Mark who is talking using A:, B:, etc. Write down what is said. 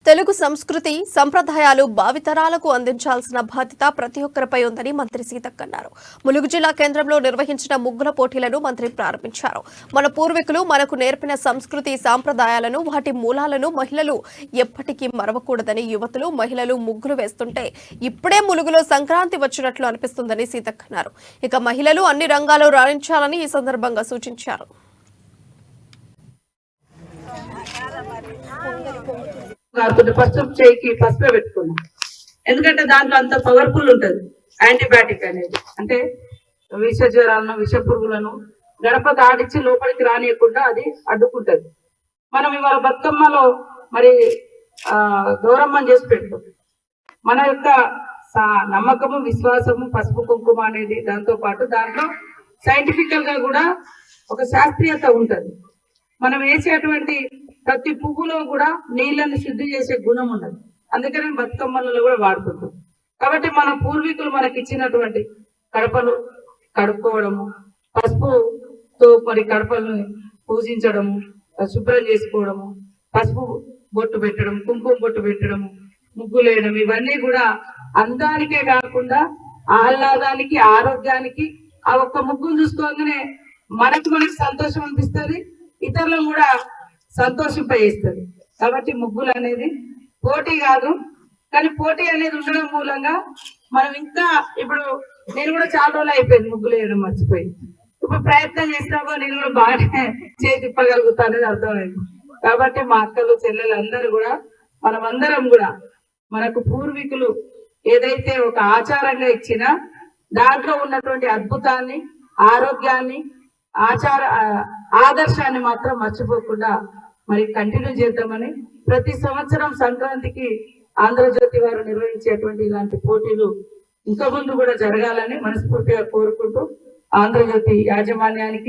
A: తెలుగు సంస్కృతి సంప్రదాయాలు భావితరాలకు అందించాల్సిన బాధ్యత ప్రతి ఒక్కరిపై ఉందని మంత్రి సీతక్క అన్నారు. ములుగు జిల్లా కేంద్రంలో నిర్వహించిన ముగ్గుల పోటీలను మంత్రి ప్రారంభించారు. మన పూర్వీకులు మనకు నేర్పిన సంస్కృతి సాంప్రదాయాలను వాటి మూలాలను మహిళలు ఎప్పటికీ మరవకూడదని యువతులు మహిళలు ముగ్గులు వేస్తుంటే ఇప్పుడే ములుగులో సంక్రాంతి వచ్చినట్లు అనిపిస్తుందని సీతక్క అన్నారు. ఇక మహిళలు అన్ని రంగాల్లో రాణించాలని ఈ సందర్భంగా సూచించారు.
B: పసుపు చేయికి పసుపే పెట్టుకున్నాం. ఎందుకంటే దాంట్లో అంత పవర్ఫుల్ ఉంటది. యాంటీబయాటిక్ అనేది అంటే విష జ్వరాలను విష పురుగులను గడప దాటించి లోపలికి రానియకుండా అది అడ్డుకుంటది. మనం ఇవాళ బతుకమ్మలో మరి గౌరమ్మని చేసి పెడతాం. మన యొక్క నమ్మకము విశ్వాసము పసుపు కుంకుమ అనేది దాంతో పాటు దాంట్లో సైంటిఫికల్ గా కూడా ఒక శాస్త్రీయత ఉంటది. మనం వేసేటువంటి ప్రతి పువ్వులో కూడా నీళ్లను శుద్ధి చేసే గుణం ఉన్నది. అందుకని బతుకమ్మలలో కూడా వాడుతుంటాం. కాబట్టి మన పూర్వీకులు మనకి ఇచ్చినటువంటి కడపలు కడుక్కోవడము, పసుపుతో మరి కడపలను పూజించడము, శుభ్రం చేసుకోవడము, పసుపు బొట్టు పెట్టడం, కుంకుమ బొట్టు పెట్టడము, ముగ్గులేయడం, ఇవన్నీ కూడా అందానికే కాకుండా ఆహ్లాదానికి ఆరోగ్యానికి ఆ ఒక్క ముగ్గును చూసుకోగానే మనకి సంతోషం అనిపిస్తుంది, ఇతరులను కూడా సంతోషింపజేస్తుంది. కాబట్టి ముగ్గులు అనేది పోటీ కాదు, కానీ పోటీ అనేది ఉండడం మూలంగా మనం ఇంకా ఇప్పుడు నేను కూడా చాలా రోజులు అయిపోయింది ముగ్గులు వేయడం మర్చిపోయి. ఇప్పుడు ప్రయత్నం చేసినాకో నేను కూడా బాగానే చేతి తిప్పగలుగుతా అనేది అర్థమైంది. కాబట్టి మా అక్కలు చెల్లెలు అందరూ కూడా మనమందరం కూడా మనకు పూర్వీకులు ఏదైతే ఒక ఆచారంగా ఇచ్చినా దాంట్లో ఉన్నటువంటి అద్భుతాన్ని ఆరోగ్యాన్ని ఆదర్శాన్ని మాత్రం మర్చిపోకుండా మరి కంటిన్యూ చేద్దామని ప్రతి సంవత్సరం సంక్రాంతికి ఆంధ్రజ్యోతి వారు నిర్వహించేటువంటి ఇలాంటి పోటీలు ఇంకా ముందు కూడా జరగాలని మనస్ఫూర్తిగా కోరుకుంటూ ఆంధ్రజ్యోతి యాజమాన్యానికి